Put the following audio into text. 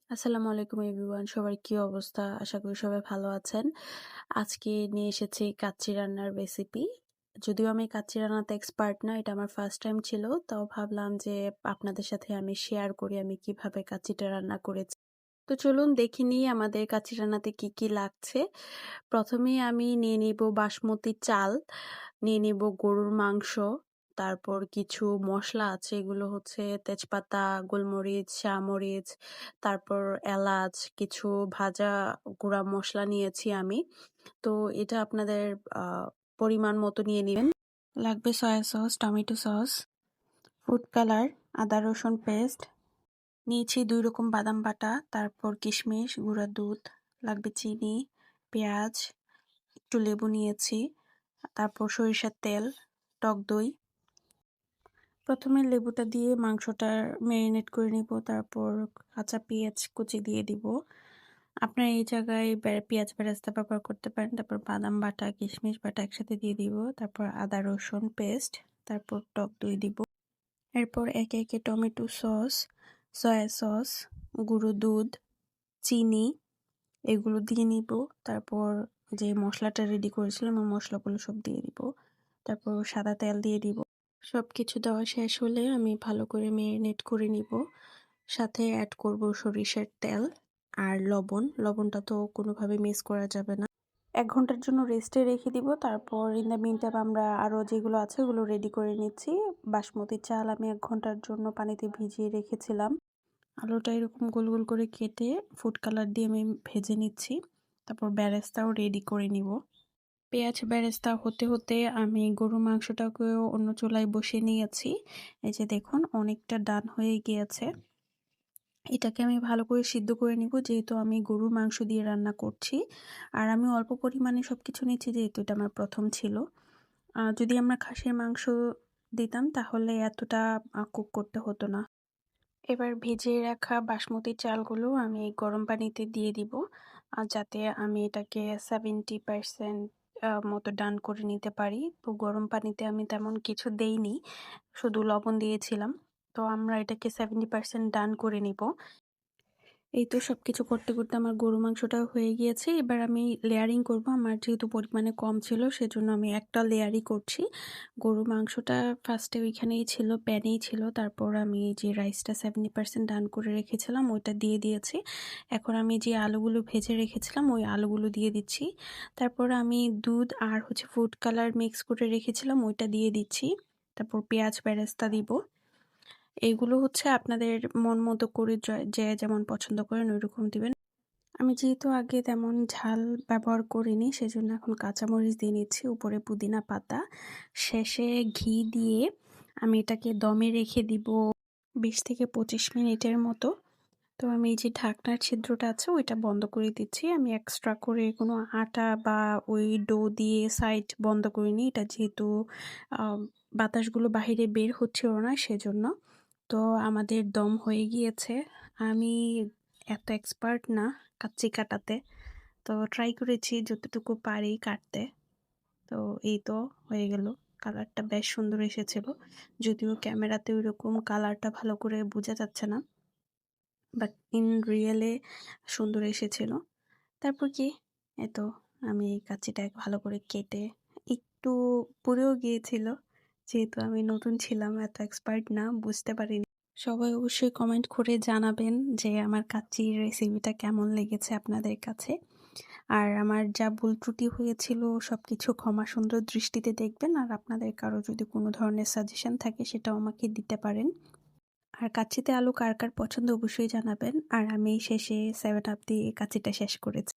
আসসালামু আলাইকুম এভরিওয়ান, সবার কি অবস্থা? আশা করি সবাই ভালো আছেন। আজকে নিয়ে এসেছি কাচ্চি রান্নার রেসিপি। যদিও আমি কাচ্চি রান্নাতে এক্সপার্ট না, এটা আমার ফার্স্ট টাইম ছিল, তাও ভাবলাম যে আপনাদের সাথে আমি শেয়ার করি আমি কিভাবে কাচ্চিটা রান্না করেছি। তো চলুন দেখে নিই আমাদের কাচ্চি রান্নাতে কি কি লাগছে। প্রথমেই আমি নিয়ে নিব বাসমতি চাল, নিয়ে নিব গরুর মাংস, তারপর কিছু মশলা আছে, এগুলো হচ্ছে তেজপাতা, গোলমরিচ, মরিচ, তারপর এলাচ, কিছু ভাজা গুঁড়া মশলা নিয়েছি আমি। তো এটা আপনাদের পরিমাণ মতো নিয়ে নেবেন। লাগবে soya sauce, tomato sauce, food colour, আদা রসুন পেস্ট, নিয়েছি 2 রকম বাদাম বাটা, তারপর কিশমিশ, গুঁড়া দুধ, লাগবে চিনি, পেঁয়াজ, একটু লেবু নিয়েছি, তারপর সরিষার তেল, টক দই। প্রথমে লেবুটা দিয়ে মাংসটা ম্যারিনেট করে নিব, তারপর কাঁচা পেঁয়াজ কুচি দিয়ে দিব। আপনার এই জায়গায় পেঁয়াজ বেরেস্তা ব্যবহার করতে পারেন। তারপর বাদাম বাটা, কিশমিশ বাটা একসাথে দিয়ে দিব, তারপর আদা রসুন পেস্ট, তারপর টক দই দিব। এরপর একে একে টমেটো সস, সয়া সস, গুঁড়ো দুধ, চিনি এগুলো দিয়ে নিব। তারপর যে মশলাটা রেডি করেছিলাম ওই মশলাগুলো সব দিয়ে দিব। তারপর সাদা তেল দিয়ে দিব। সবকিছু দেওয়া শেষ হলে আমি ভালো করে ম্যারিনেট করে নিব। সাথে অ্যাড করব সরিষার তেল আর লবণ। লবণটা তো কোনোভাবে মিস করা যাবে না। 1 ঘন্টার জন্য রেস্টে রেখে দিব। তারপর ইন দ্য মিনটাইম আমরা আরও যেগুলো আছে ওগুলো রেডি করে নিচ্ছি। বাসমতি চাল আমি 1 ঘন্টার জন্য পানিতে ভিজিয়ে রেখেছিলাম। আলুটা এরকম গোল গোল করে কেটে ফুড কালার দিয়ে আমি ভেজে নিচ্ছি। তারপর বেরেস্তাও রেডি করে নিব। পেঁয়াজ বেরেস্তা হতে হতে আমি গরুর মাংসটাকেও অন্য চুলায় বসিয়ে নিয়েছি। এই যে দেখুন অনেকটা ডান হয়ে গিয়েছে। এটাকে আমি ভালো করে সিদ্ধ করে নিব, যেহেতু আমি গরুর মাংস দিয়ে রান্না করছি। আর আমি অল্প পরিমাণে সবকিছু নিচ্ছি, যেহেতু এটা আমার প্রথম ছিল। যদি আমরা খাসির মাংস দিতাম তাহলে এতটা কুক করতে হতো না। এবার ভিজিয়ে রাখা বাসমতি চালগুলো আমি গরম পানিতে দিয়ে দিব, যাতে আমি এটাকে 70% মতো ডান করে নিতে পারি। তো গরম পানিতে আমি তেমন কিছু দেইনি, শুধু লবণ দিয়েছিলাম। তো আমরা এটাকে 70% ডান করে নিব। এই তো সবকিছু করতে করতে আমার গরু মাংসটাও হয়ে গিয়েছে। এবার আমি লেয়ারিং করব। আমার যেহেতু পরিমাণে কম ছিল সেজন্য আমি একটা লেয়ারই করছি। গরু মাংসটা ফার্স্টে ওইখানেই ছিল, প্যানেই ছিল। তারপর আমি যে রাইসটা 70% ডান করে রেখেছিলাম ওইটা দিয়ে দিয়েছি। এখন আমি যে আলুগুলো ভেজে রেখেছিলাম ওই আলুগুলো দিয়ে দিচ্ছি। তারপর আমি দুধ আর হচ্ছে ফুড কালার মিক্স করে রেখেছিলাম ওইটা দিয়ে দিচ্ছি। তারপর পেঁয়াজ বেরেস্তা দিব। এইগুলো হচ্ছে আপনাদের মন মতো করে যে যেমন পছন্দ করেন ওইরকম দিবেন। আমি যেহেতু আগে তেমন ঝাল ব্যবহার করিনি সেজন্য এখন কাঁচামরিচ দিয়ে নিচ্ছি, উপরে পুদিনা পাতা, শেষে ঘি দিয়ে আমি এটাকে দমে রেখে দিব 20 থেকে 25 মিনিটের মতো। তো আমি এই যে ঢাকনার ছিদ্রটা আছে ওইটা বন্ধ করে দিচ্ছি। আমি এক্সট্রা করে কোনো আটা বা ওই ডো দিয়ে সাইড বন্ধ করিনি, এটা যেহেতু বাতাসগুলো বাহিরে বের হচ্ছিল না সেজন্য। তো আমাদের দম হয়ে গিয়েছে। আমি এত এক্সপার্ট না কাচ্চি কাটাতে, তো ট্রাই করেছি যতটুকু পারি কাটতে। তো এই তো হয়ে গেল। কালারটা বেশ সুন্দর এসেছিল, যদিও ক্যামেরাতে ওইরকম কালারটা ভালো করে বোঝা যাচ্ছে না, বাট ইন রিয়েলে সুন্দর এসেছিল। তারপর কি এতো আমি কাচ্চিটা ভালো করে কেটে, একটু পুড়েও গিয়েছিল, যেহেতু আমি নতুন ছিলাম, এত এক্সপার্ট না, বুঝতে পারিনি। সবাই অবশ্যই কমেন্ট করে জানাবেন যে আমার কাচ্চির রেসিপিটা কেমন লেগেছে আপনাদের কাছে। আর আমার যা ভুল ত্রুটি হয়েছিল সবকিছু ক্ষমা সুন্দর দৃষ্টিতে দেখবেন। আর আপনাদের কারো যদি কোনো ধরনের সাজেশন থাকে সেটাও আমাকে দিতে পারেন। আর কাচ্চিতে আলু কার কার পছন্দ অবশ্যই জানাবেন। আর আমি শেষে 7 আপ দিয়ে কাচ্চিটা শেষ করেছি।